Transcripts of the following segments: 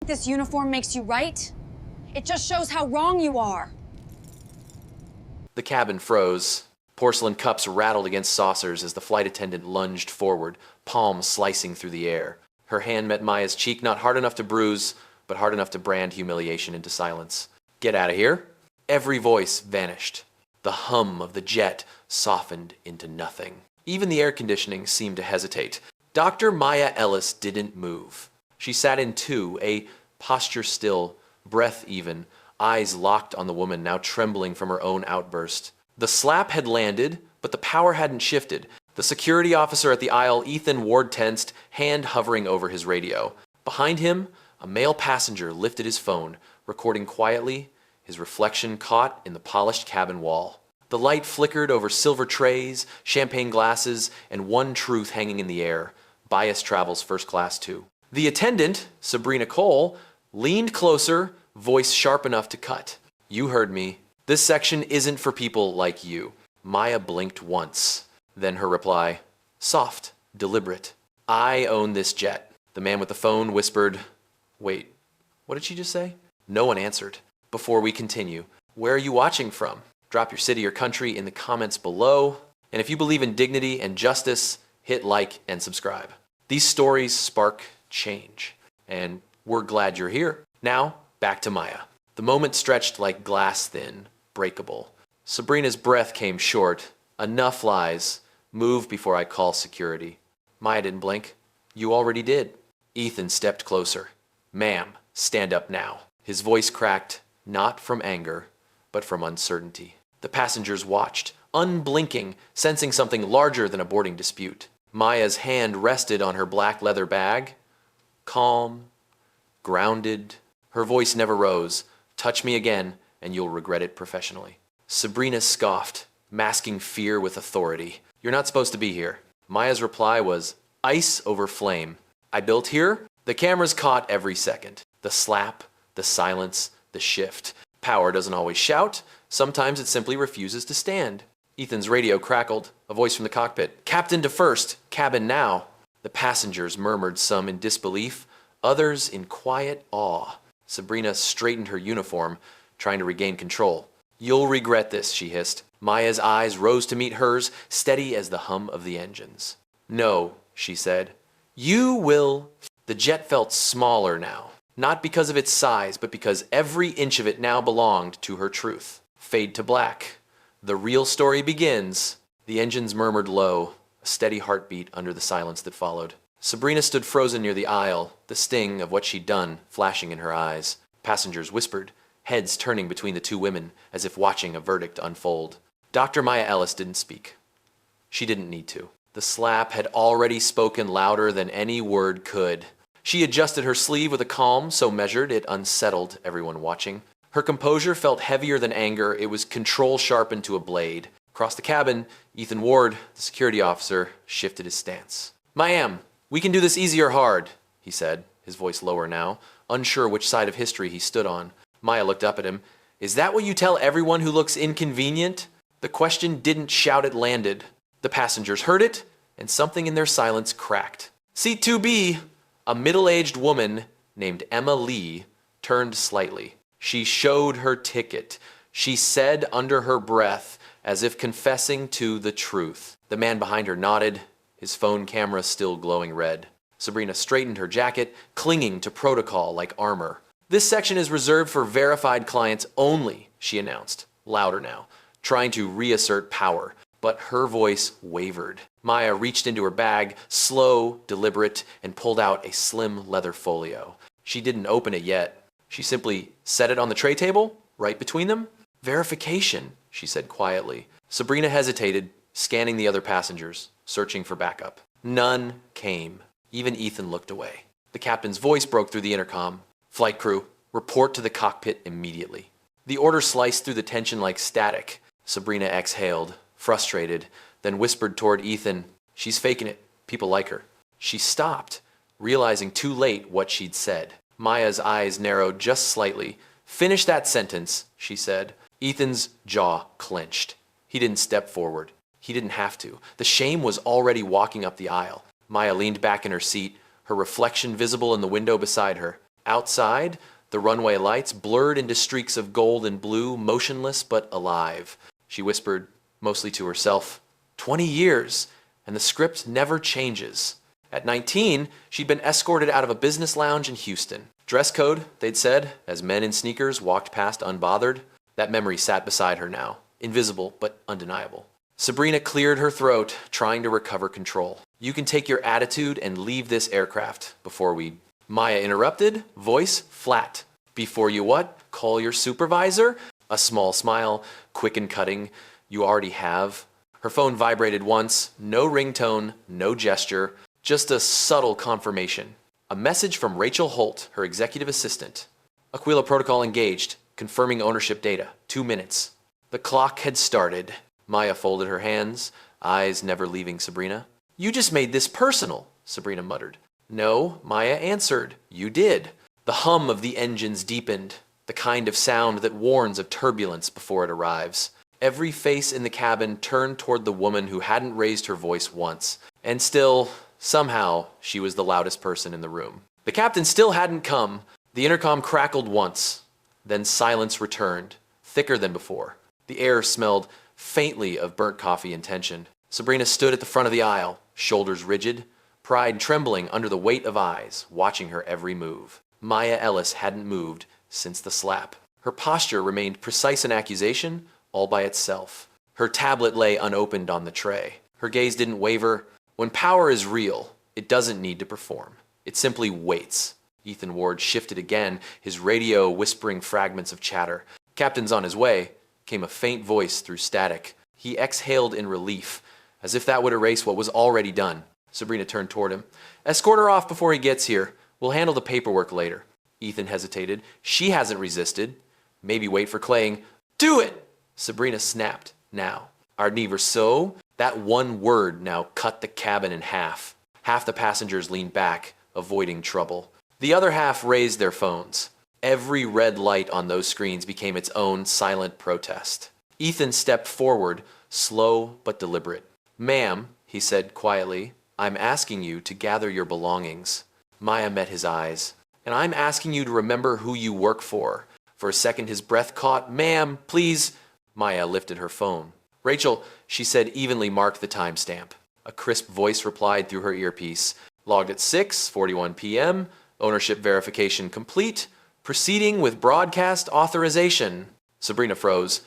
this uniform makes you right. It just shows how wrong you are. The cabin froze. Porcelain cups rattled against saucers as the flight attendant lunged forward, palm slicing through the air. Her hand met Maya's cheek, not hard enough to bruise, but hard enough to brand humiliation into silence. "Get out of here." Every voice vanished. The hum of the jet softened into nothing. Even the air conditioning seemed to hesitate. Dr. Maya Ellis didn't move. She sat in too, a posture still, breath even, eyes locked on the woman now trembling from her own outburst. The slap had landed, but the power hadn't shifted. The security officer at the aisle, Ethan Ward, tensed, hand hovering over his radio. Behind him, a male passenger lifted his phone, recording quietly, his reflection caught in the polished cabin wall. The light flickered over silver trays, champagne glasses, and one truth hanging in the air: Bias travels first class too. The attendant, Sabrina Cole, leaned closer, voice sharp enough to cut. "You heard me. This section isn't for people like you." Maya blinked once. Then her reply, soft, deliberate. "I own this jet." The man with the phone whispered, "Wait, what did she just say?" No one answered. "Before we continue, where are you watching from? Drop your city or country in the comments below. And if you believe in dignity and justice, hit like and subscribe. These stories spark change, and we're glad you're here. Now, back to Maya. The moment stretched like glass thin, breakable. Sabrina's breath came short. "Enough lies. Move before I call security." Maya didn't blink. "You already did." Ethan stepped closer. "Ma'am, stand up now." His voice cracked, not from anger, but from uncertainty. The passengers watched, unblinking, sensing something larger than a boarding dispute. Maya's hand rested on her black leather bag. Calm, grounded. Her voice never rose. "Touch me again, and you'll regret it professionally." Sabrina scoffed, masking fear with authority. "You're not supposed to be here." Maya's reply was ice over flame. "I built here." The cameras caught every second. The slap, the silence, the shift. Power doesn't always shout. Sometimes it simply refuses to stand. Ethan's radio crackled. A voice from the cockpit. "Captain to first. Cabin now." The passengers murmured, some in disbelief, others in quiet awe. Sabrina straightened her uniform, trying to regain control. "You'll regret this," she hissed. Maya's eyes rose to meet hers, steady as the hum of the engines. "No," she said. "You will." The jet felt smaller now, not because of its size, but because every inch of it now belonged to her truth. Fade to black. The real story begins. The engines murmured low, a steady heartbeat under the silence that followed. Sabrina stood frozen near the aisle, the sting of what she'd done flashing in her eyes. Passengers whispered, heads turning between the two women as if watching a verdict unfold. Dr. Maya Ellis didn't speak. She didn't need to. The slap had already spoken louder than any word could. She adjusted her sleeve with a calm so measured it unsettled everyone watching. Her composure felt heavier than anger. It was control sharpened to a blade. Across the cabin, Ethan Ward, the security officer, shifted his stance. "Ma'am, we can do this easy or hard," he said, his voice lower now, unsure which side of history he stood on. Maya looked up at him. "Is that what you tell everyone who looks inconvenient?" The question didn't shout, it landed. The passengers heard it, and something in their silence cracked. Seat 2B, a middle-aged woman named Emma Lee, turned slightly. She showed her ticket. She said under her breath, as if confessing to the truth. The man behind her nodded, his phone camera still glowing red. Sabrina straightened her jacket, clinging to protocol like armor. "This section is reserved for verified clients only," she announced, louder now, trying to reassert power. But her voice wavered. Maya reached into her bag, slow, deliberate, and pulled out a slim leather folio. She didn't open it yet. She simply set it on the tray table, right between them. "Verification," she said quietly. Sabrina hesitated, scanning the other passengers, searching for backup. None came. Even Ethan looked away. The captain's voice broke through the intercom. "Flight crew, report to the cockpit immediately." The order sliced through the tension like static. Sabrina exhaled, frustrated, then whispered toward Ethan, "She's faking it. People like her." She stopped, realizing too late what she'd said. Maya's eyes narrowed just slightly. "Finish that sentence," she said. Ethan's jaw clenched. He didn't step forward. He didn't have to. The shame was already walking up the aisle. Maya leaned back in her seat, her reflection visible in the window beside her. Outside, the runway lights blurred into streaks of gold and blue, motionless but alive. She whispered, mostly to herself, 20 years, and the script never changes. At 19, she'd been escorted out of a business lounge in Houston. Dress code, they'd said, as men in sneakers walked past unbothered. That memory sat beside her now, invisible but undeniable. Sabrina cleared her throat, trying to recover control. You can take your attitude and leave this aircraft before we... Maya interrupted, voice flat. Before you what? Call your supervisor? A small smile, quick and cutting. You already have. Her phone vibrated once, no ringtone, no gesture, just a subtle confirmation. A message from Rachel Holt, her executive assistant. Aquila protocol engaged, confirming ownership data. 2 minutes. The clock had started. Maya folded her hands, eyes never leaving Sabrina. You just made this personal, Sabrina muttered. No, Maya answered. You did. The hum of the engines deepened, the kind of sound that warns of turbulence before it arrives. Every face in the cabin turned toward the woman who hadn't raised her voice once. And still, somehow, she was the loudest person in the room. The captain still hadn't come. The intercom crackled once. Then silence returned, thicker than before. The air smelled faintly of burnt coffee and tension. Sabrina stood at the front of the aisle, shoulders rigid, pride trembling under the weight of eyes, watching her every move. Maya Ellis hadn't moved since the slap. Her posture remained precise in accusation, all by itself. Her tablet lay unopened on the tray. Her gaze didn't waver. When power is real, it doesn't need to perform. It simply waits. Ethan Ward shifted again, his radio whispering fragments of chatter. Captain's on his way, came a faint voice through static. He exhaled in relief, as if that would erase what was already done. Sabrina turned toward him. Escort her off before he gets here. We'll handle the paperwork later. Ethan hesitated. She hasn't resisted. Maybe wait for claying. Do it! Sabrina snapped. Now. Ardnever so? That one word now cut the cabin in half. Half the passengers leaned back, avoiding trouble. The other half raised their phones. Every red light on those screens became its own silent protest. Ethan stepped forward, slow but deliberate. Ma'am, he said quietly, I'm asking you to gather your belongings. Maya met his eyes. And I'm asking you to remember who you work for. For a second his breath caught. Ma'am, please. Maya lifted her phone. Rachel, she said, evenly marked the timestamp. A crisp voice replied through her earpiece. Logged at 6:41 p.m. Ownership verification complete. Proceeding with broadcast authorization. Sabrina froze.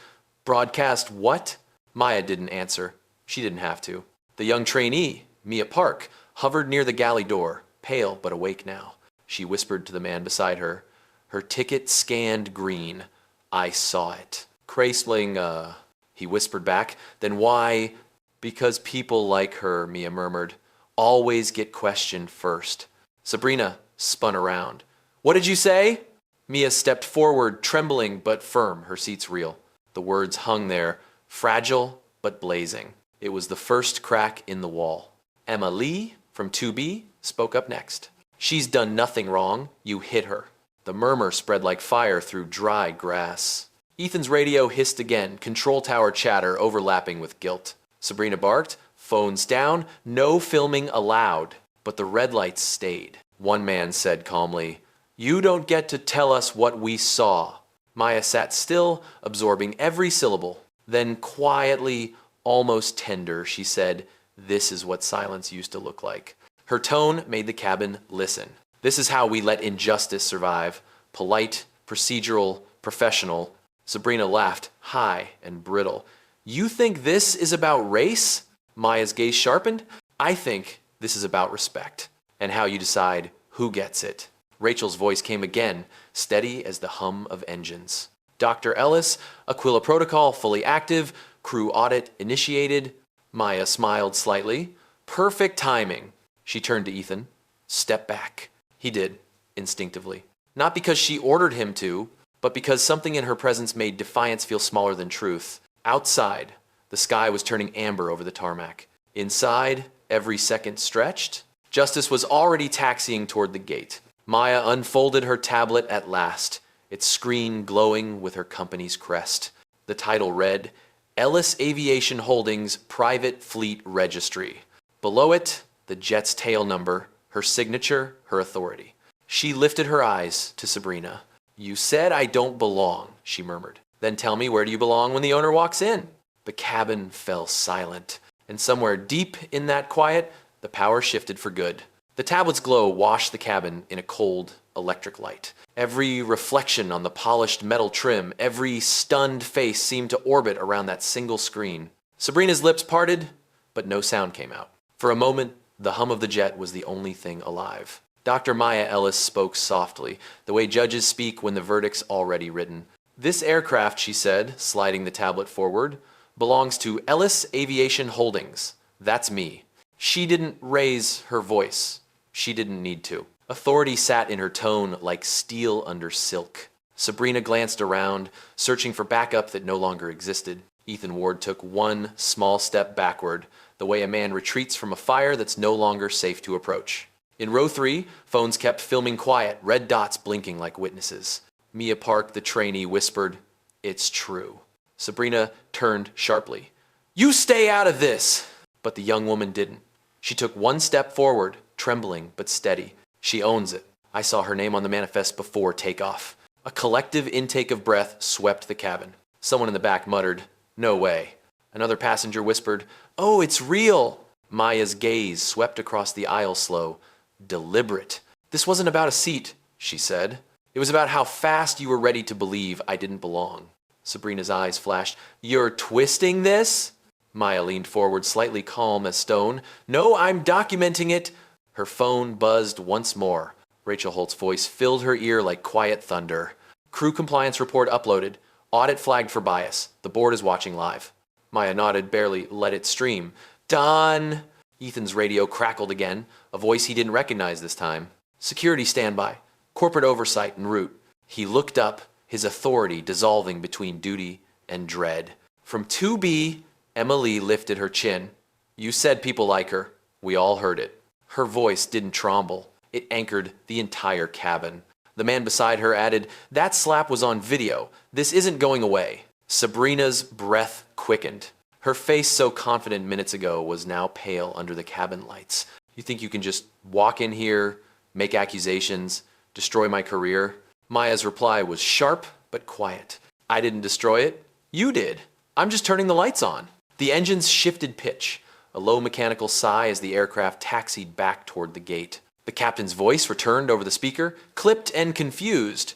Broadcast what? Maya didn't answer. She didn't have to. The young trainee, Mia Park, hovered near the galley door, pale but awake now. She whispered to the man beside her. Her ticket scanned green. I saw it. Chrysling, he whispered back. Then why? Because people like her, Mia murmured, always get questioned first. Sabrina spun around. What did you say? Mia stepped forward, trembling but firm, her seats real. The words hung there, fragile but blazing. It was the first crack in the wall. Emma Lee, from 2B, spoke up next. She's done nothing wrong. You hit her. The murmur spread like fire through dry grass. Ethan's radio hissed again, control tower chatter overlapping with guilt. Sabrina barked, phones down, no filming allowed. But the red lights stayed. One man said calmly, You don't get to tell us what we saw. Maya sat still, absorbing every syllable. Then quietly, almost tender, she said, This is what silence used to look like. Her tone made the cabin listen. This is how we let injustice survive. Polite, procedural, professional. Sabrina laughed, high and brittle. You think this is about race? Maya's gaze sharpened. I think this is about respect and how you decide who gets it. Rachel's voice came again, steady as the hum of engines. Dr. Ellis, Aquila protocol fully active, crew audit initiated. Maya smiled slightly. Perfect timing. She turned to Ethan. Step back. He did, instinctively. Not because she ordered him to, but because something in her presence made defiance feel smaller than truth. Outside, the sky was turning amber over the tarmac. Inside, every second stretched. Justice was already taxiing toward the gate. Maya unfolded her tablet at last, its screen glowing with her company's crest. The title read, Ellis Aviation Holdings Private Fleet Registry. Below it, the jet's tail number, her signature, her authority. She lifted her eyes to Sabrina. "You said I don't belong," she murmured. "Then tell me, where do you belong when the owner walks in?" The cabin fell silent, and somewhere deep in that quiet, the power shifted for good. The tablet's glow washed the cabin in a cold, electric light. Every reflection on the polished metal trim, every stunned face seemed to orbit around that single screen. Sabrina's lips parted, but no sound came out. For a moment, the hum of the jet was the only thing alive. Dr. Maya Ellis spoke softly, the way judges speak when the verdict's already written. "This aircraft," she said, sliding the tablet forward, "belongs to Ellis Aviation Holdings. That's me." She didn't raise her voice. She didn't need to. Authority sat in her tone like steel under silk. Sabrina glanced around, searching for backup that no longer existed. Ethan Ward took one small step backward, the way a man retreats from a fire that's no longer safe to approach. In row 3, phones kept filming quiet, red dots blinking like witnesses. Mia Park, the trainee, whispered, "It's true." Sabrina turned sharply. "You stay out of this!" But the young woman didn't. She took one step forward, trembling but steady. "She owns it. I saw her name on the manifest before takeoff." A collective intake of breath swept the cabin. Someone in the back muttered, "No way." Another passenger whispered, "Oh, it's real." Maya's gaze swept across the aisle slow, deliberate. "This wasn't about a seat," she said. "It was about how fast you were ready to believe I didn't belong." Sabrina's eyes flashed. "You're twisting this?" Maya leaned forward, slightly calm as stone. "No, I'm documenting it." Her phone buzzed once more. Rachel Holt's voice filled her ear like quiet thunder. "Crew compliance report uploaded. Audit flagged for bias. The board is watching live." Maya nodded, barely let it stream. "Done." Ethan's radio crackled again, a voice he didn't recognize this time. "Security standby. Corporate oversight en route." He looked up, his authority dissolving between duty and dread. From 2B, Emily lifted her chin. "You said people like her. We all heard it." Her voice didn't tremble. It anchored the entire cabin. The man beside her added, "That slap was on video. This isn't going away." Sabrina's breath quickened. Her face, so confident minutes ago, was now pale under the cabin lights. "You think you can just walk in here, make accusations, destroy my career?" Maya's reply was sharp but quiet. "I didn't destroy it. You did. I'm just turning the lights on." The engines shifted pitch, a low mechanical sigh as the aircraft taxied back toward the gate. The captain's voice returned over the speaker, clipped and confused.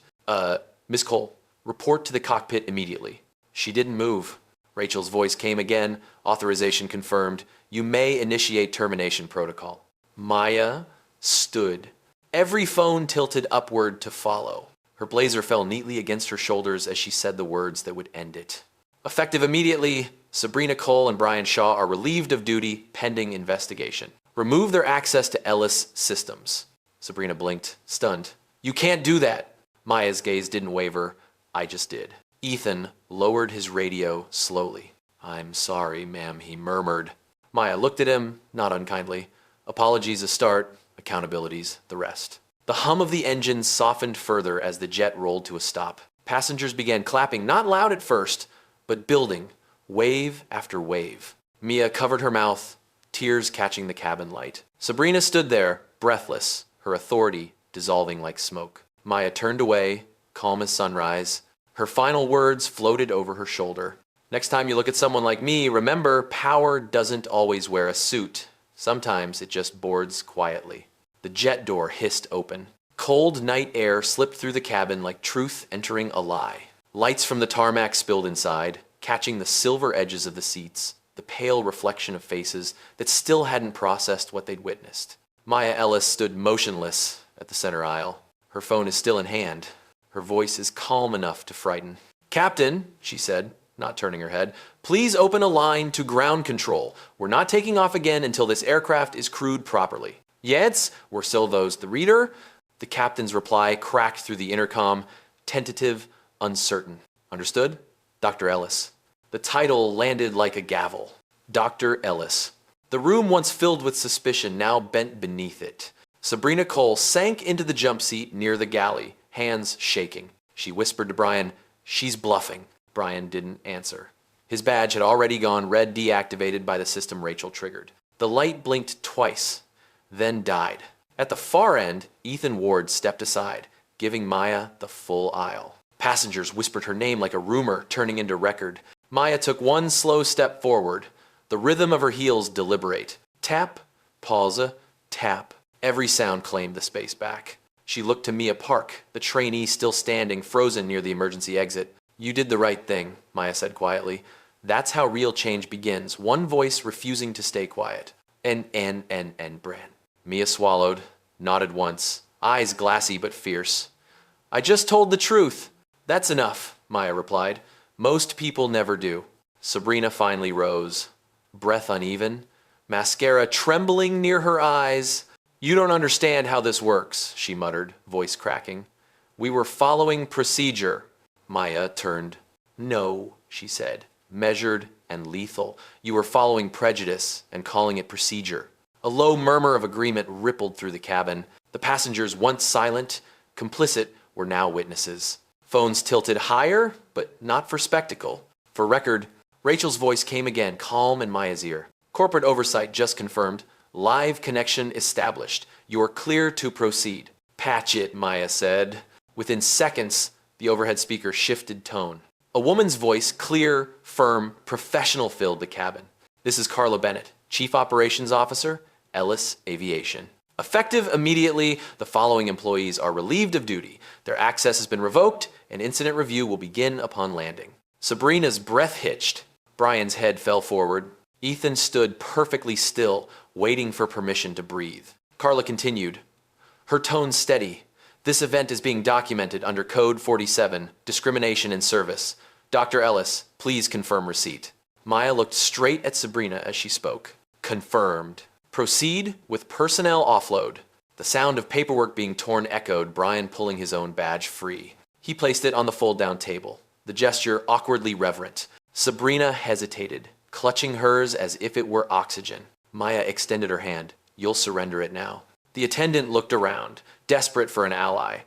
Miss Cole, report to the cockpit immediately." She didn't move. Rachel's voice came again, authorization confirmed. "You may initiate termination protocol." Maya stood. Every phone tilted upward to follow. Her blazer fell neatly against her shoulders as she said the words that would end it. "Effective immediately, Sabrina Cole and Brian Shaw are relieved of duty pending investigation. Remove their access to Ellis systems." Sabrina blinked, stunned. "You can't do that." Maya's gaze didn't waver. "I just did." Ethan lowered his radio slowly. "I'm sorry, ma'am," he murmured. Maya looked at him, not unkindly. "Apologies a start, accountabilities the rest." The hum of the engine softened further as the jet rolled to a stop. Passengers began clapping, not loud at first, but building, wave after wave. Mia covered her mouth, tears catching the cabin light. Sabrina stood there, breathless, her authority dissolving like smoke. Maya turned away, calm as sunrise. Her final words floated over her shoulder. "Next time you look at someone like me, remember, power doesn't always wear a suit. Sometimes it just boards quietly." The jet door hissed open. Cold night air slipped through the cabin like truth entering a lie. Lights from the tarmac spilled inside, catching the silver edges of the seats, the pale reflection of faces that still hadn't processed what they'd witnessed. Maya Ellis stood motionless at the center aisle. Her phone is still in hand. Her voice is calm enough to frighten. "Captain," she said, not turning her head, "please open a line to ground control. We're not taking off again until this aircraft is crewed properly." "Yes, we're still those. The reader?" The captain's reply cracked through the intercom, tentative, uncertain. "Understood? Dr. Ellis." The title landed like a gavel. Dr. Ellis. The room once filled with suspicion now bent beneath it. Sabrina Cole sank into the jump seat near the galley, hands shaking. She whispered to Brian, "She's bluffing." Brian didn't answer. His badge had already gone red, deactivated by the system Rachel triggered. The light blinked twice, then died. At the far end, Ethan Ward stepped aside, giving Maya the full aisle. Passengers whispered her name like a rumor, turning into record. Maya took one slow step forward, the rhythm of her heels deliberate. Tap, pause, tap. Every sound claimed the space back. She looked to Mia Park, the trainee still standing, frozen near the emergency exit. You did the right thing, Maya said quietly. That's how real change begins, one voice refusing to stay quiet. And Bran. Mia swallowed, nodded once, eyes glassy but fierce. I just told the truth. That's enough, Maya replied. Most people never do. Sabrina finally rose, breath uneven, mascara trembling near her eyes. You don't understand how this works, she muttered, voice cracking. We were following procedure. Maya turned. No, she said, measured and lethal. You were following prejudice and calling it procedure. A low murmur of agreement rippled through the cabin. The passengers, once silent, complicit, were now witnesses. Phones tilted higher, but not for spectacle. For record, Rachel's voice came again, calm in Maya's ear. Corporate oversight just confirmed. Live connection established. You're clear to proceed. Patch it, Maya said. Within seconds, the overhead speaker shifted tone. A woman's voice, clear, firm, professional, filled the cabin. This is Carla Bennett, Chief Operations Officer, Ellis Aviation. Effective immediately, the following employees are relieved of duty. Their access has been revoked, and incident review will begin upon landing. Sabrina's breath hitched. Brian's head fell forward. Ethan stood perfectly still, waiting for permission to breathe. Carla continued, her tone steady. This event is being documented under Code 47, Discrimination in Service. Dr. Ellis, please confirm receipt. Maya looked straight at Sabrina as she spoke. Confirmed. Proceed with personnel offload. The sound of paperwork being torn echoed, Brian pulling his own badge free. He placed it on the fold-down table, the gesture awkwardly reverent. Sabrina hesitated, clutching hers as if it were oxygen. Maya extended her hand. You'll surrender it now. The attendant looked around, desperate for an ally.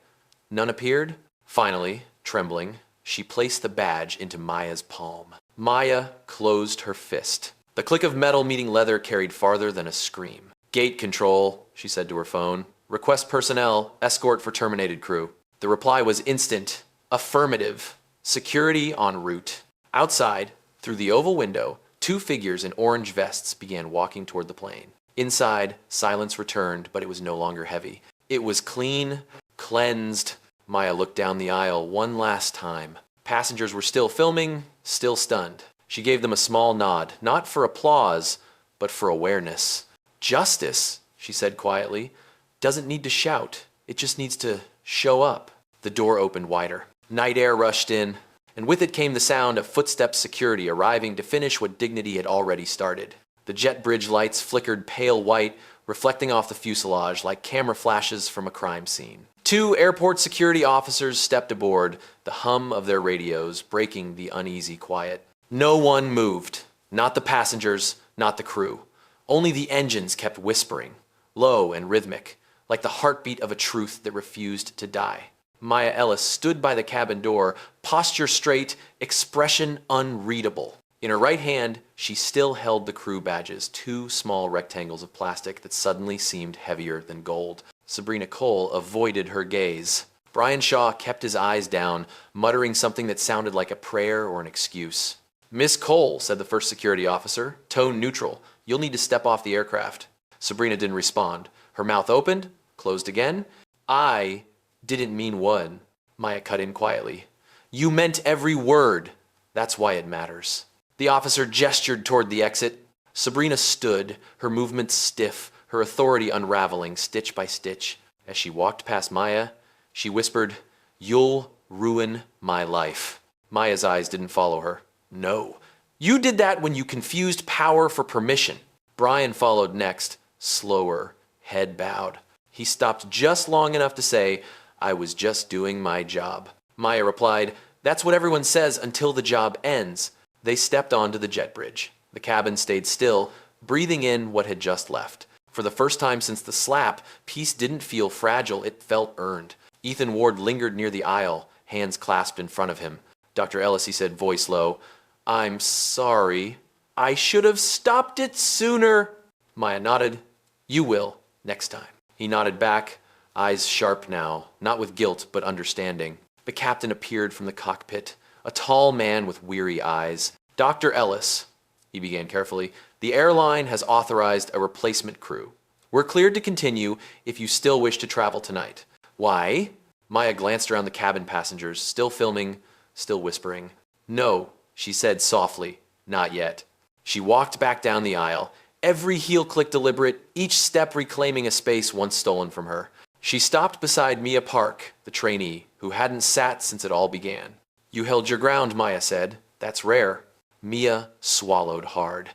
None appeared. Finally, trembling, she placed the badge into Maya's palm. Maya closed her fist. The click of metal meeting leather carried farther than a scream. Gate control, she said to her phone. Request personnel, escort for terminated crew. The reply was instant. Affirmative. Security en route. Outside, through the oval window, two figures in orange vests began walking toward the plane. Inside, silence returned, but it was no longer heavy. It was clean, cleansed. Maya looked down the aisle one last time. Passengers were still filming, still stunned. She gave them a small nod, not for applause, but for awareness. Justice, she said quietly, doesn't need to shout. It just needs to show up. The door opened wider. Night air rushed in, and with it came the sound of footsteps security arriving to finish what dignity had already started. The jet bridge lights flickered pale white, reflecting off the fuselage like camera flashes from a crime scene. Two airport security officers stepped aboard, the hum of their radios breaking the uneasy quiet. No one moved. Not the passengers, not the crew. Only the engines kept whispering, low and rhythmic, like the heartbeat of a truth that refused to die. Maya Ellis stood by the cabin door, posture straight, expression unreadable. In her right hand, she still held the crew badges, two small rectangles of plastic that suddenly seemed heavier than gold. Sabrina Cole avoided her gaze. Brian Shaw kept his eyes down, muttering something that sounded like a prayer or an excuse. Miss Cole, said the first security officer, tone neutral. You'll need to step off the aircraft. Sabrina didn't respond. Her mouth opened, closed again. I didn't mean one. Maya cut in quietly. You meant every word. That's why it matters. The officer gestured toward the exit. Sabrina stood, her movements stiff, her authority unraveling stitch by stitch. As she walked past Maya, she whispered, You'll ruin my life. Maya's eyes didn't follow her. No. You did that when you confused power for permission. Brian followed next, slower, head bowed. He stopped just long enough to say, I was just doing my job. Maya replied, That's what everyone says until the job ends. They stepped onto the jet bridge. The cabin stayed still, breathing in what had just left. For the first time since the slap, peace didn't feel fragile, it felt earned. Ethan Ward lingered near the aisle, hands clasped in front of him. Dr. Ellis, he said, voice low, I'm sorry. I should have stopped it sooner. Maya nodded. You will, next time. He nodded back, eyes sharp now, not with guilt but understanding. The captain appeared from the cockpit, a tall man with weary eyes. "Dr. Ellis," he began carefully, "the airline has authorized a replacement crew. We're cleared to continue if you still wish to travel tonight." "Why?" Maya glanced around the cabin passengers, still filming, still whispering. "No," she said softly, "not yet." She walked back down the aisle, every heel click deliberate, each step reclaiming a space once stolen from her. She stopped beside Mia Park, the trainee, who hadn't sat since it all began. "You held your ground," Maya said. "That's rare." Mia swallowed hard.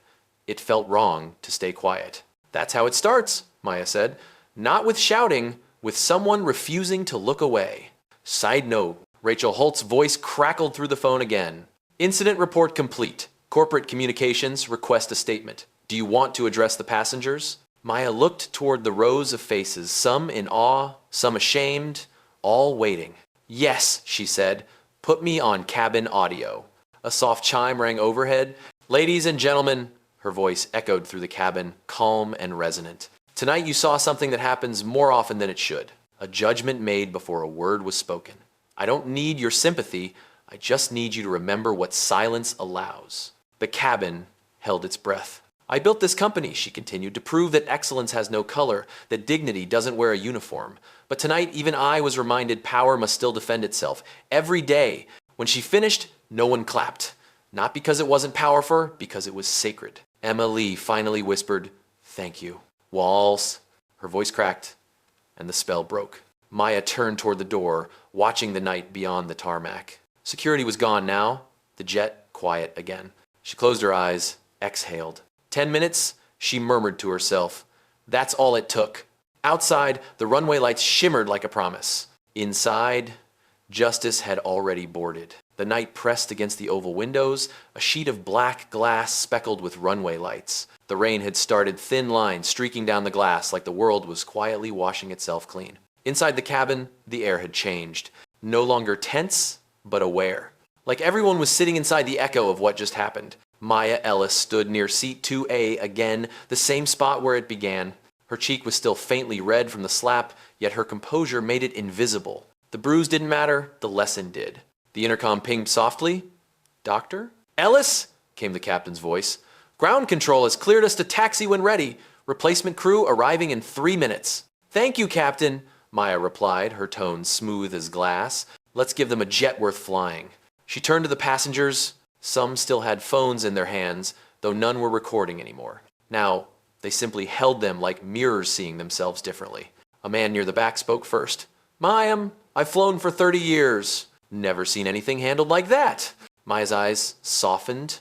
It felt wrong to stay quiet. "That's how it starts," Maya said. "Not with shouting, with someone refusing to look away." Side note, Rachel Holt's voice crackled through the phone again. "Incident report complete. Corporate communications request a statement. Do you want to address the passengers?" Maya looked toward the rows of faces, some in awe, some ashamed, all waiting. "Yes," she said. "Put me on cabin audio." A soft chime rang overhead. "Ladies and gentlemen," her voice echoed through the cabin, calm and resonant. "Tonight you saw something that happens more often than it should. A judgment made before a word was spoken. I don't need your sympathy. I just need you to remember what silence allows." The cabin held its breath. "I built this company," she continued, "to prove that excellence has no color, that dignity doesn't wear a uniform. But tonight, even I was reminded power must still defend itself. Every day. When she finished, no one clapped. Not because it wasn't powerful, because it was sacred. Emma Lee finally whispered, "Thank you." "Walls." Her voice cracked, and the spell broke. Maya turned toward the door, watching the night beyond the tarmac. Security was gone now, the jet quiet again. She closed her eyes, exhaled. 10 minutes, she murmured to herself. That's all it took. Outside, the runway lights shimmered like a promise. Inside, justice had already boarded. The night pressed against the oval windows, a sheet of black glass speckled with runway lights. The rain had started, thin lines streaking down the glass like the world was quietly washing itself clean. Inside the cabin, the air had changed. No longer tense, but aware. Like everyone was sitting inside the echo of what just happened. Maya Ellis stood near seat 2A again, the same spot where it began. Her cheek was still faintly red from the slap, yet her composure made it invisible. The bruise didn't matter, the lesson did. The intercom pinged softly. "Doctor?" "Ellis?" came the captain's voice. "Ground control has cleared us to taxi when ready. Replacement crew arriving in 3 minutes." "Thank you, Captain," Maya replied, her tone smooth as glass. "Let's give them a jet worth flying." She turned to the passengers. Some still had phones in their hands, though none were recording anymore. Now, they simply held them like mirrors seeing themselves differently. A man near the back spoke first. "Ma'am, I've flown for 30 years. Never seen anything handled like that." Maya's eyes softened.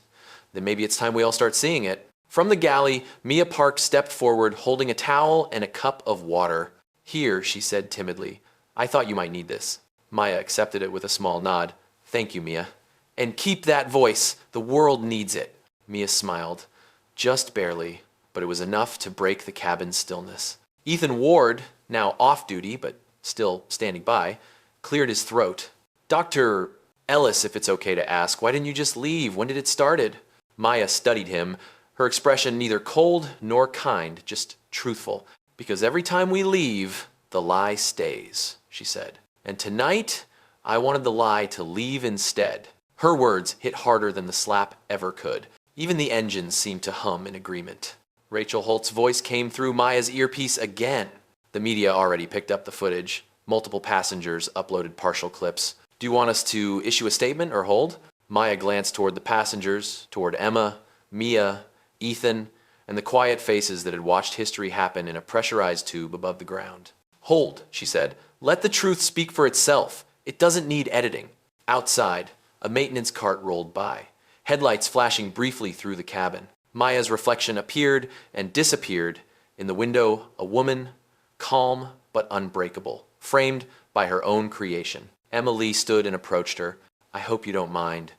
Then maybe it's time we all start seeing it. From the galley, Mia Park stepped forward, holding a towel and a cup of water. "Here," she said timidly. "I thought you might need this." Maya accepted it with a small nod. "Thank you, Mia." "And keep that voice. The world needs it." Mia smiled. Just barely, but it was enough to break the cabin's stillness. Ethan Ward, now off duty, but still standing by, cleared his throat. "Dr. Ellis, if it's okay to ask, why didn't you just leave? When did it started?" Maya studied him, her expression neither cold nor kind, just truthful. "Because every time we leave, the lie stays," she said. "And tonight, I wanted the lie to leave instead." Her words hit harder than the slap ever could. Even the engines seemed to hum in agreement. Rachel Holt's voice came through Maya's earpiece again. The media already picked up the footage. Multiple passengers uploaded partial clips. "Do you want us to issue a statement or hold?" Maya glanced toward the passengers, toward Emma, Mia, Ethan, and the quiet faces that had watched history happen in a pressurized tube above the ground. "Hold," she said. "Let the truth speak for itself. It doesn't need editing." Outside, a maintenance cart rolled by, headlights flashing briefly through the cabin. Maya's reflection appeared and disappeared. In the window, a woman, calm but unbreakable, framed by her own creation. Emma Lee stood and approached her. "I hope you don't mind,"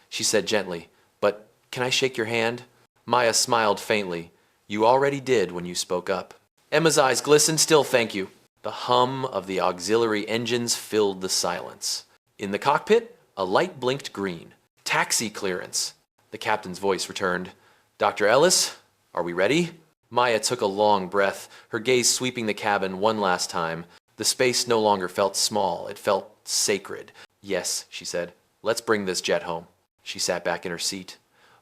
she said gently, "but can I shake your hand?" Maya smiled faintly. "You already did when you spoke up." Emma's eyes glistened. "Still, thank you." The hum of the auxiliary engines filled the silence. In the cockpit, a light blinked green. "Taxi clearance." The captain's voice returned. "Dr. Ellis, are we ready?" Maya took a long breath, her gaze sweeping the cabin one last time. The space no longer felt small, it felt sacred. Yes, she said, let's bring this jet home. She sat back in her seat,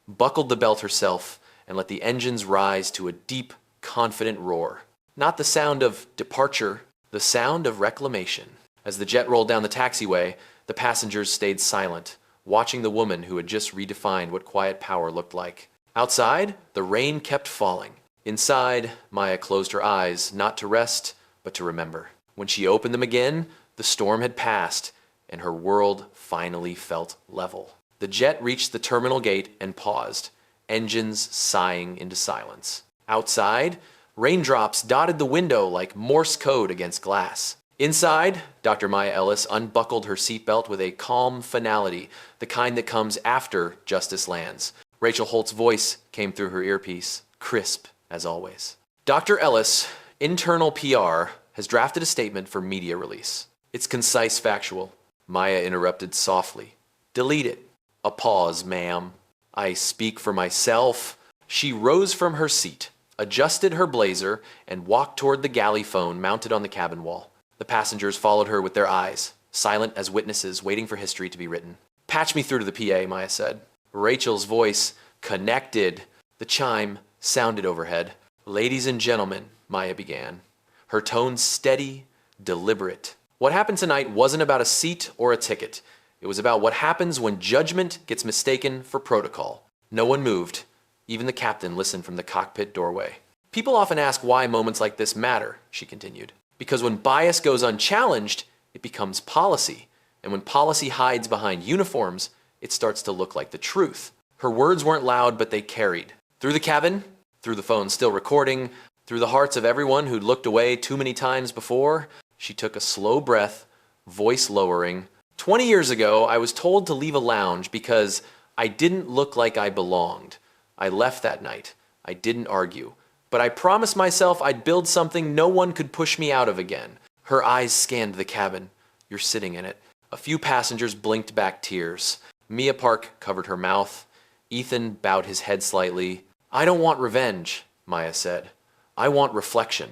buckled the belt herself, and let the engines rise to a deep, confident roar. Not the sound of departure, the sound of reclamation. As the jet rolled down the taxiway, the passengers stayed silent, watching the woman who had just redefined what quiet power looked like. Outside, the rain kept falling. Inside, Maya closed her eyes, not to rest, but to remember. When she opened them again, the storm had passed, and her world finally felt level. The jet reached the terminal gate and paused, engines sighing into silence. Outside, raindrops dotted the window like Morse code against glass. Inside, Dr. Maya Ellis unbuckled her seatbelt with a calm finality, the kind that comes after justice lands. Rachel Holt's voice came through her earpiece, crisp as always. Dr. Ellis, internal PR, has drafted a statement for media release. It's concise, factual. Maya interrupted softly. Delete it. A pause, ma'am. I speak for myself. She rose from her seat, adjusted her blazer, and walked toward the galley phone mounted on the cabin wall. The passengers followed her with their eyes, silent as witnesses waiting for history to be written. Patch me through to the PA, Maya said. Rachel's voice connected. The chime sounded overhead. Ladies and gentlemen, Maya began. Her tone steady, deliberate. What happened tonight wasn't about a seat or a ticket. It was about what happens when judgment gets mistaken for protocol. No one moved. Even the captain listened from the cockpit doorway. People often ask why moments like this matter, she continued. Because when bias goes unchallenged, it becomes policy. And when policy hides behind uniforms, it starts to look like the truth. Her words weren't loud, but they carried. Through the cabin, through the phone still recording, through the hearts of everyone who'd looked away too many times before, she took a slow breath, voice lowering. 20 years ago, I was told to leave a lounge because I didn't look like I belonged. I left that night. I didn't argue. But I promised myself I'd build something no one could push me out of again. Her eyes scanned the cabin. You're sitting in it. A few passengers blinked back tears. Mia Park covered her mouth. Ethan bowed his head slightly. I don't want revenge, Maya said. I want reflection.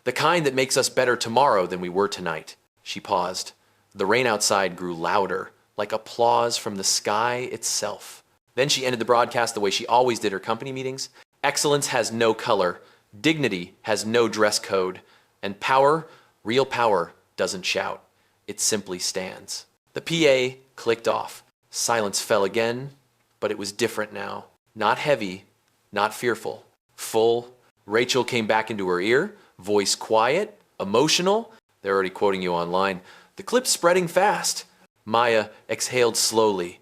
The kind that makes us better tomorrow than we were tonight. She paused. The rain outside grew louder, like applause from the sky itself. Then she ended the broadcast the way she always did her company meetings. Excellence has no color. Dignity has no dress code. And power, real power, doesn't shout. It simply stands. The PA clicked off. Silence fell again, but it was different now. Not heavy, not fearful. Full. Rachel came back into her ear, voice quiet, emotional. They're already quoting you online. The clip's spreading fast. Maya exhaled slowly.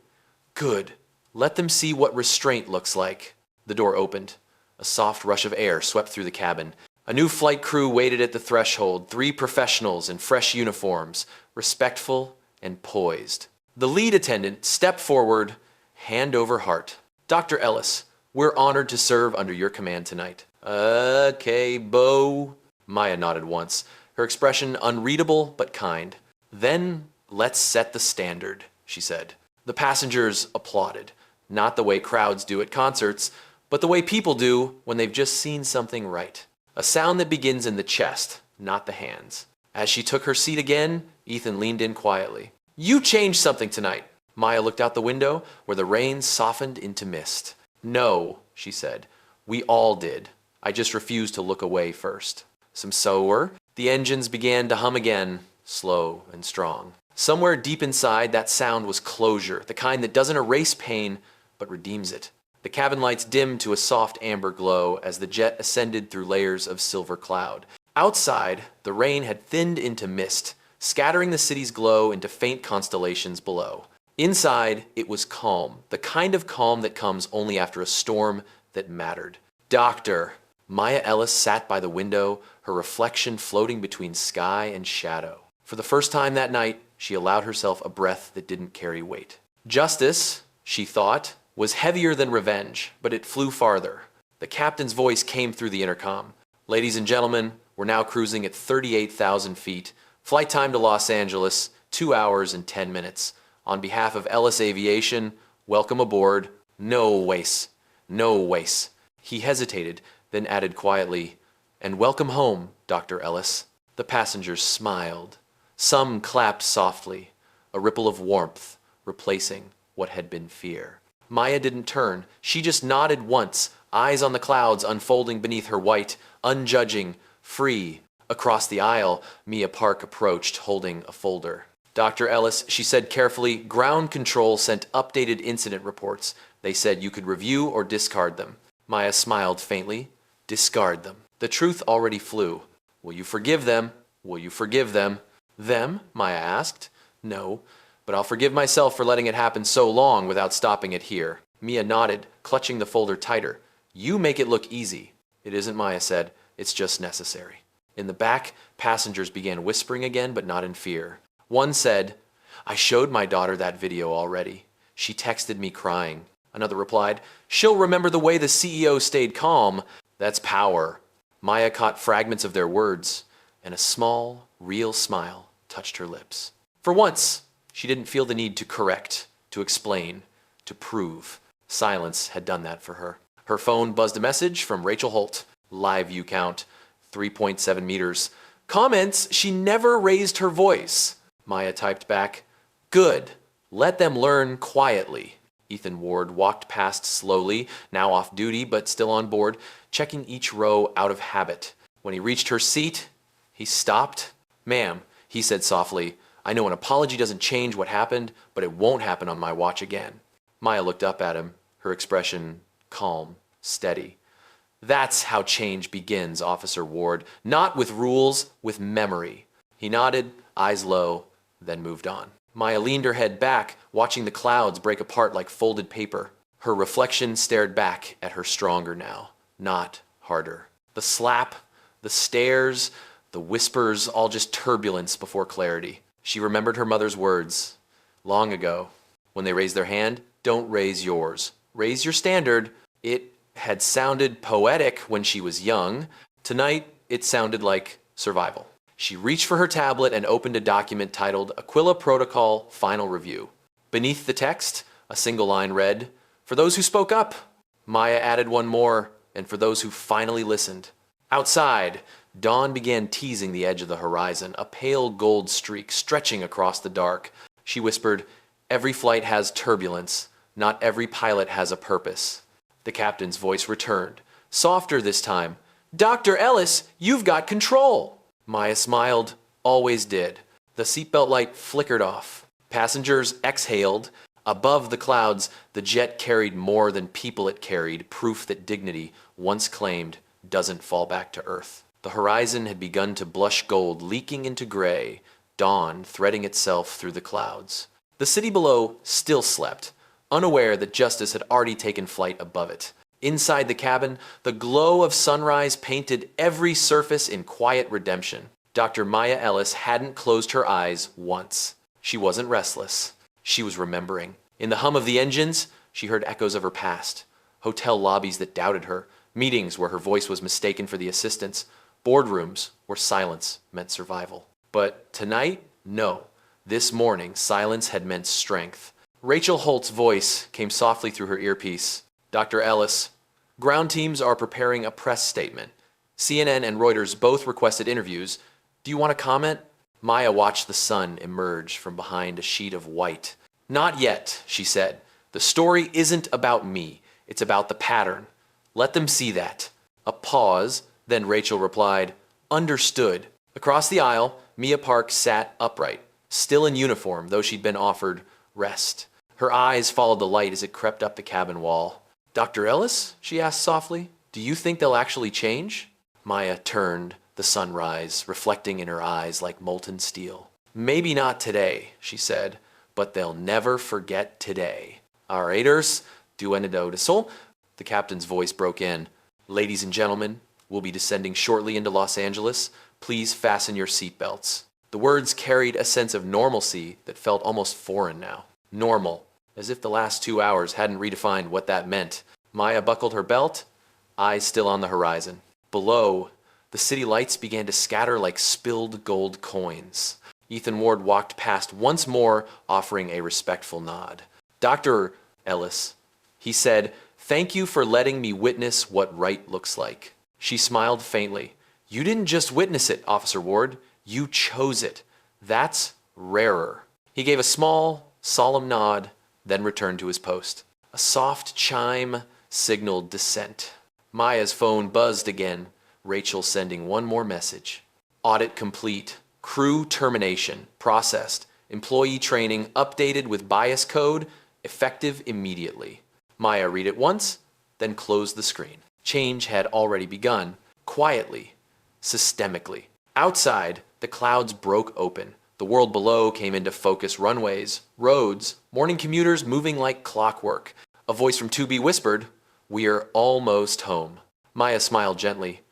Good. Let them see what restraint looks like. The door opened. A soft rush of air swept through the cabin. A new flight crew waited at the threshold, 3 professionals in fresh uniforms, respectful and poised. The lead attendant stepped forward, hand over heart. Dr. Ellis, we're honored to serve under your command tonight. Okay, Bo. Maya nodded once, her expression unreadable but kind. Then let's set the standard, she said. The passengers applauded, not the way crowds do at concerts, but the way people do when they've just seen something right. A sound that begins in the chest, not the hands. As she took her seat again, Ethan leaned in quietly. You changed something tonight. Maya looked out the window where the rain softened into mist. No, she said. We all did. I just refused to look away first. Some slower. The engines began to hum again, slow and strong. Somewhere deep inside, that sound was closure, the kind that doesn't erase pain, but redeems it. The cabin lights dimmed to a soft amber glow as the jet ascended through layers of silver cloud. Outside, the rain had thinned into mist, scattering the city's glow into faint constellations below. Inside, it was calm, the kind of calm that comes only after a storm that mattered. Doctor. Maya Ellis sat by the window, her reflection floating between sky and shadow. For the first time that night, she allowed herself a breath that didn't carry weight. Justice, she thought, was heavier than revenge, but it flew farther. The captain's voice came through the intercom. Ladies and gentlemen, we're now cruising at 38,000 feet. Flight time to Los Angeles, 2 hours and 10 minutes. On behalf of Ellis Aviation, welcome aboard. No waste. No waste. He hesitated, then added quietly, "And welcome home, Dr. Ellis." The passengers smiled. Some clapped softly, a ripple of warmth replacing what had been fear. Maya didn't turn. She just nodded once, eyes on the clouds unfolding beneath her white, unjudging, free. Across the aisle, Mia Park approached, holding a folder. "Dr. Ellis," she said carefully, "ground control sent updated incident reports. They said you could review or discard them." Maya smiled faintly. "Discard them." The truth already flew. "Will you forgive them? Will you forgive them?" "Them?" Maya asked. "No, but I'll forgive myself for letting it happen so long without stopping it here." Mia nodded, clutching the folder tighter. "You make it look easy." "It isn't," Maya said. "It's just necessary." In the back, passengers began whispering again, but not in fear. One said, "I showed my daughter that video already. She texted me crying." Another replied, "She'll remember the way the CEO stayed calm." That's power. Maya caught fragments of their words, and a small, real smile touched her lips. For once, she didn't feel the need to correct, to explain, to prove. Silence had done that for her. Her phone buzzed a message from Rachel Holt. Live view count, 3.7 meters. Comments, she never raised her voice. Maya typed back, "Good. Let them learn quietly." Ethan Ward walked past slowly, now off duty but still on board, checking each row out of habit. When he reached her seat, he stopped. "Ma'am," he said softly, "I know an apology doesn't change what happened, but it won't happen on my watch again." Maya looked up at him, her expression calm, steady. "That's how change begins, Officer Ward. Not with rules, with memory." He nodded, eyes low, then moved on. Maya leaned her head back, watching the clouds break apart like folded paper. Her reflection stared back at her stronger now, not harder. The slap, the stares, the whispers, all just turbulence before clarity. She remembered her mother's words long ago. When they raise their hand, don't raise yours. Raise your standard. It had sounded poetic when she was young. Tonight, it sounded like survival. She reached for her tablet and opened a document titled Aquila Protocol Final Review. Beneath the text, a single line read, "For those who spoke up." Maya added one more, "and for those who finally listened." Outside, dawn began teasing the edge of the horizon, a pale gold streak stretching across the dark. She whispered, "Every flight has turbulence. Not every pilot has a purpose." The captain's voice returned, softer this time. "Dr. Ellis, you've got control." Maya smiled, always did. The seatbelt light flickered off. Passengers exhaled. Above the clouds, the jet carried more than people it carried, proof that dignity, once claimed, doesn't fall back to earth. The horizon had begun to blush gold, leaking into gray, dawn threading itself through the clouds. The city below still slept, unaware that justice had already taken flight above it. Inside the cabin, the glow of sunrise painted every surface in quiet redemption. Dr. Maya Ellis hadn't closed her eyes once. She wasn't restless. She was remembering. In the hum of the engines, she heard echoes of her past. Hotel lobbies that doubted her, meetings where her voice was mistaken for the assistant's, boardrooms where silence meant survival. But tonight, no. This morning, silence had meant strength. Rachel Holt's voice came softly through her earpiece. "Dr. Ellis, ground teams are preparing a press statement. CNN and Reuters both requested interviews. Do you want to comment?" Maya watched the sun emerge from behind a sheet of white. "Not yet," she said. "The story isn't about me. It's about the pattern. Let them see that." A pause, then Rachel replied, "Understood." Across the aisle, Mia Park sat upright, still in uniform, though she'd been offered rest. Her eyes followed the light as it crept up the cabin wall. "Dr. Ellis?" she asked softly. "Do you think they'll actually change?" Maya turned, the sunrise reflecting in her eyes like molten steel. "Maybe not today," she said, "but they'll never forget today." "Orators, duenado de sol." The captain's voice broke in. "Ladies and gentlemen, we'll be descending shortly into Los Angeles. Please fasten your seatbelts." The words carried a sense of normalcy that felt almost foreign now. Normal. As if the last 2 hours hadn't redefined what that meant. Maya buckled her belt, eyes still on the horizon. Below, the city lights began to scatter like spilled gold coins. Ethan Ward walked past once more, offering a respectful nod. "Dr. Ellis," he said, "thank you for letting me witness what right looks like." She smiled faintly. You didn't just witness it, Officer Ward. You chose it. That's rarer. He gave a small, solemn nod, then returned to his post. A soft chime signaled dissent. Maya's phone buzzed again, Rachel sending one more message. Audit complete. Crew termination processed. Employee training updated with bias code, effective immediately. Maya read it once, then closed the screen. Change had already begun, quietly, systemically. Outside, the clouds broke open. The world below came into focus. Runways, roads, morning commuters moving like clockwork. A voice from 2B whispered, "We're almost home." Maya smiled gently.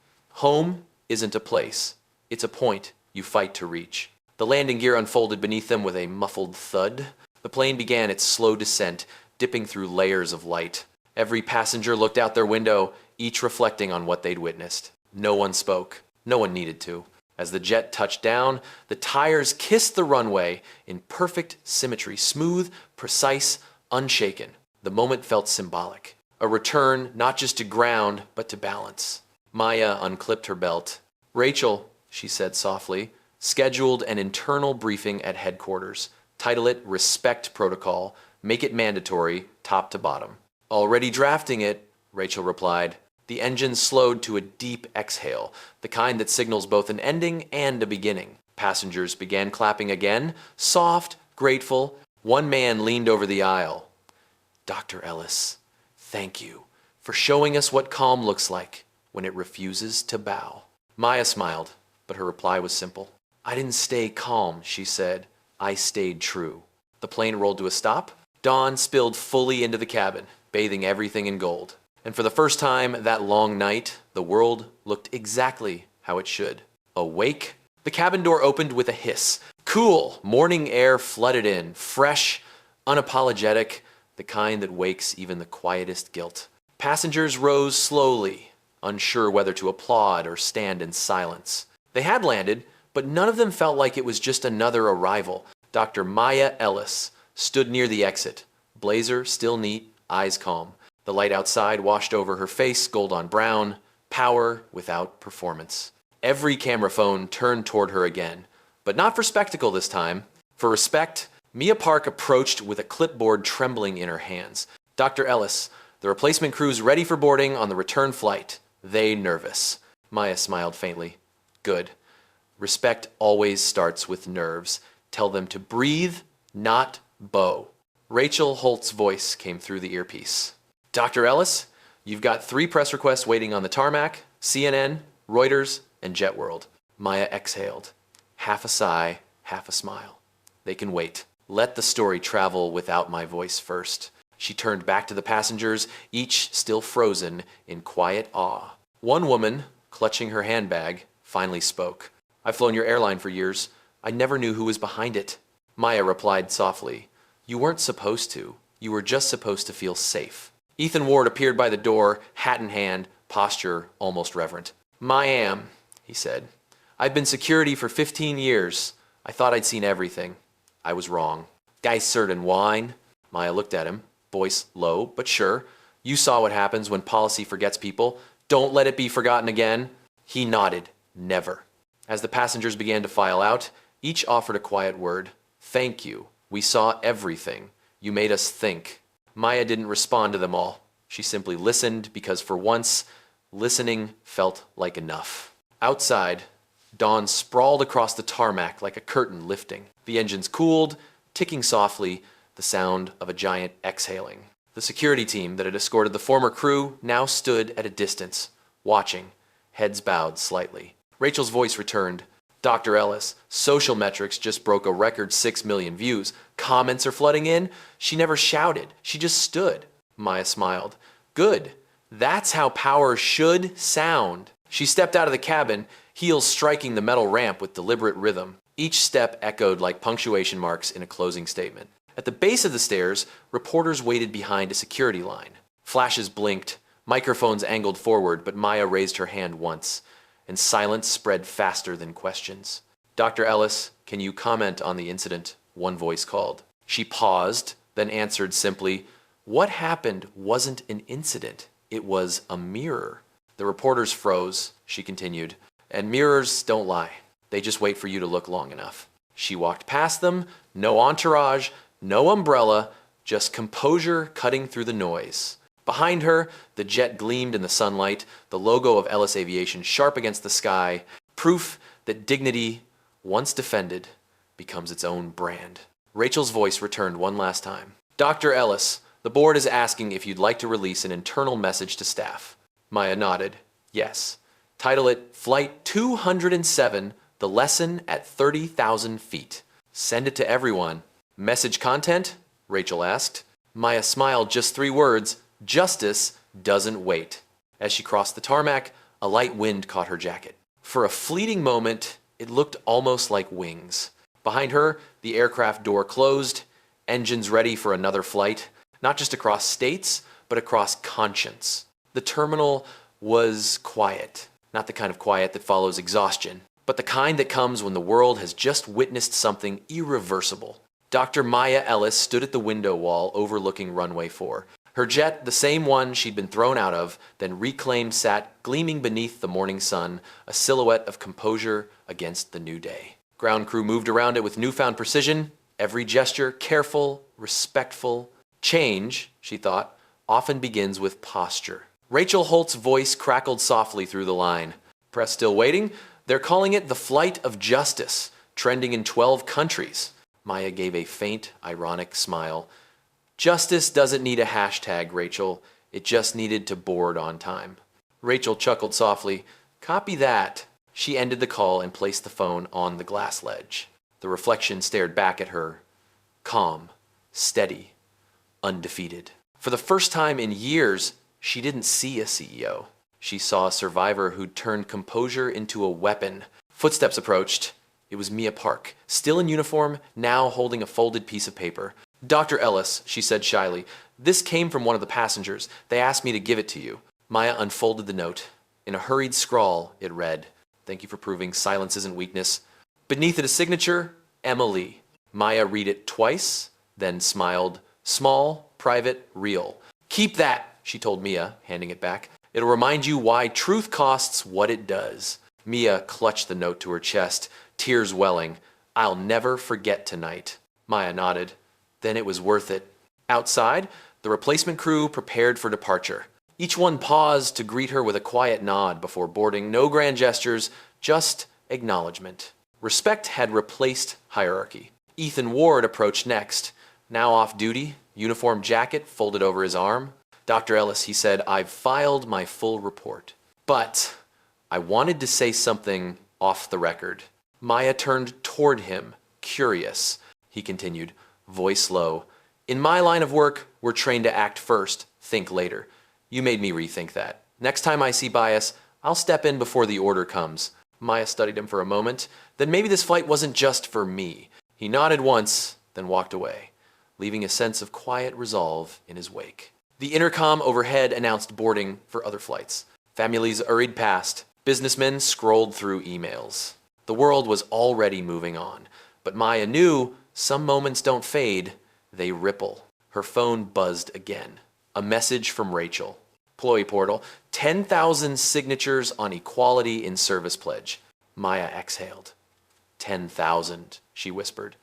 Home isn't a place. It's a point you fight to reach. The landing gear unfolded beneath them with a muffled thud. The plane began its slow descent, dipping through layers of light. Every passenger looked out their window, each reflecting on what they'd witnessed. No one spoke. No one needed to. As the jet touched down, the tires kissed the runway in perfect symmetry, smooth, precise, unshaken. The moment felt symbolic. A return not just to ground, but to balance. Maya unclipped her belt. "Rachel," she said softly, "scheduled an internal briefing at headquarters. Title it Respect Protocol. Make it mandatory, top to bottom." "Already drafting it," Rachel replied. The engine slowed to a deep exhale, the kind that signals both an ending and a beginning. Passengers began clapping again, soft, grateful. One man leaned over the aisle. "Dr. Ellis, thank you for showing us what calm looks like when it refuses to bow." Maya smiled, but her reply was simple. "I didn't stay calm," she said. "I stayed true." The plane rolled to a stop. Dawn spilled fully into the cabin, bathing everything in gold. And for the first time that long night, the world looked exactly how it should. Awake? The cabin door opened with a hiss. Cool, morning air flooded in, fresh, unapologetic, the kind that wakes even the quietest guilt. Passengers rose slowly, unsure whether to applaud or stand in silence. They had landed, but none of them felt like it was just another arrival. Dr. Maya Ellis stood near the exit, blazer still neat, eyes calm. The light outside washed over her face, gold on brown, power without performance. Every camera phone turned toward her again, but not for spectacle this time. For respect, Mia Park approached with a clipboard trembling in her hands. "Dr. Ellis, the replacement crew's ready for boarding on the return flight. They nervous." Maya smiled faintly. "Good. Respect always starts with nerves. Tell them to breathe, not bow." Rachel Holt's voice came through the earpiece. "Dr. Ellis, you've got 3 press requests waiting on the tarmac, CNN, Reuters, and Jet World." Maya exhaled. Half a sigh, half a smile. "They can wait. Let the story travel without my voice first." She turned back to the passengers, each still frozen in quiet awe. One woman, clutching her handbag, finally spoke. "I've flown your airline for years. I never knew who was behind it." Maya replied softly. "You weren't supposed to. You were just supposed to feel safe." Ethan Ward appeared by the door, hat in hand, posture almost reverent. "I am," he said. "I've been security for 15 years. I thought I'd seen everything. I was wrong." "Geissert and wine." Maya looked at him, voice low but sure. "You saw what happens when policy forgets people. Don't let it be forgotten again." He nodded. "Never." As the passengers began to file out, each offered a quiet word. "Thank you. We saw everything. You made us think." Maya didn't respond to them all. She simply listened because for once, listening felt like enough. Outside, dawn sprawled across the tarmac like a curtain lifting. The engines cooled, ticking softly, the sound of a giant exhaling. The security team that had escorted the former crew now stood at a distance, watching, heads bowed slightly. Rachel's voice returned. "Dr. Ellis, social metrics just broke a record 6 million views. Comments are flooding in." She never shouted. She just stood. Maya smiled. "Good. That's how power should sound." She stepped out of the cabin, heels striking the metal ramp with deliberate rhythm. Each step echoed like punctuation marks in a closing statement. At the base of the stairs, reporters waited behind a security line. Flashes blinked, microphones angled forward, but Maya raised her hand once, and silence spread faster than questions. "Dr. Ellis, can you comment on the incident?" one voice called. She paused, then answered simply, "What happened wasn't an incident. It was a mirror." The reporters froze, she continued. And mirrors don't lie. They just wait for you to look long enough. She walked past them, no entourage, no umbrella, just composure cutting through the noise. Behind her, the jet gleamed in the sunlight, the logo of Ellis Aviation sharp against the sky, proof that dignity, once defended, becomes its own brand. Rachel's voice returned one last time. Dr. Ellis, the board is asking if you'd like to release an internal message to staff. Maya nodded. Yes. Title it Flight 207, The Lesson at 30,000 Feet. Send it to everyone. Message content? Rachel asked. Maya smiled, just 3 words. Justice doesn't wait. As she crossed the tarmac, a light wind caught her jacket. For a fleeting moment, it looked almost like wings. Behind her, the aircraft door closed, engines ready for another flight, not just across states, but across conscience. The terminal was quiet, not the kind of quiet that follows exhaustion, but the kind that comes when the world has just witnessed something irreversible. Dr. Maya Ellis stood at the window wall overlooking runway 4. Her jet, the same one she'd been thrown out of, then reclaimed, sat gleaming beneath the morning sun, a silhouette of composure against the new day. Ground crew moved around it with newfound precision, every gesture careful, respectful. Change, she thought, often begins with posture. Rachel Holt's voice crackled softly through the line. Press still waiting? They're calling it the Flight of Justice, trending in 12 countries. Maya gave a faint, ironic smile. Justice doesn't need a hashtag, Rachel. It just needed to board on time. Rachel chuckled softly. Copy that. She ended the call and placed the phone on the glass ledge. The reflection stared back at her, calm, steady, undefeated. For the first time in years, she didn't see a CEO. She saw a survivor who'd turned composure into a weapon. Footsteps approached. It was Mia Park, still in uniform, now holding a folded piece of paper. Dr. Ellis, she said shyly, this came from one of the passengers. They asked me to give it to you. Maya unfolded the note. In a hurried scrawl, it read, Thank you for proving silence isn't weakness. Beneath it a signature, Emily. Maya read it twice, then smiled. Small, private, real. Keep that, she told Mia, handing it back. It'll remind you why truth costs what it does. Mia clutched the note to her chest, tears welling. I'll never forget tonight. Maya nodded. Then it was worth it. Outside, the replacement crew prepared for departure. Each one paused to greet her with a quiet nod before boarding. No grand gestures, just acknowledgement. Respect had replaced hierarchy. Ethan Ward approached next. Now off duty, uniform jacket folded over his arm. Dr. Ellis, he said, I've filed my full report. But I wanted to say something off the record. Maya turned toward him, curious. He continued, voice low. In my line of work, we're trained to act first, think later. You made me rethink that. Next time I see bias, I'll step in before the order comes. Maya studied him for a moment. Then maybe this flight wasn't just for me. He nodded once, then walked away, leaving a sense of quiet resolve in his wake. The intercom overhead announced boarding for other flights. Families hurried past. Businessmen scrolled through emails. The world was already moving on. But Maya knew some moments don't fade, they ripple. Her phone buzzed again. A message from Rachel. Employee portal, 10,000 signatures on equality in service pledge. Maya exhaled. 10,000, she whispered.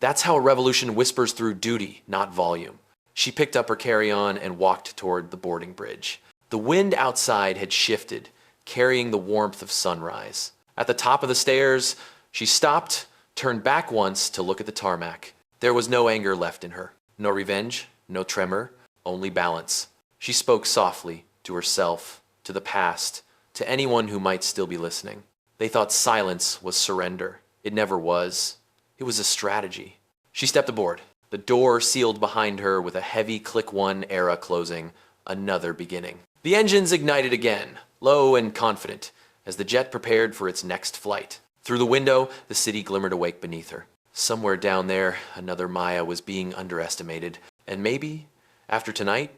That's how a revolution whispers through duty, not volume. She picked up her carry-on and walked toward the boarding bridge. The wind outside had shifted, carrying the warmth of sunrise. At the top of the stairs, she stopped, turned back once to look at the tarmac. There was no anger left in her. No revenge, no tremor, only balance. She spoke softly to herself, to the past, to anyone who might still be listening. They thought silence was surrender. It never was. It was a strategy. She stepped aboard. The door sealed behind her with a heavy click 1 era closing. Another beginning. The engines ignited again, low and confident, as the jet prepared for its next flight. Through the window, the city glimmered awake beneath her. Somewhere down there, another Maya was being underestimated. And maybe, after tonight,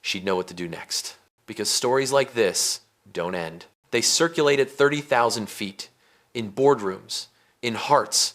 she'd know what to do next. Because stories like this don't end. They circulate at 30,000 feet, in boardrooms, in hearts,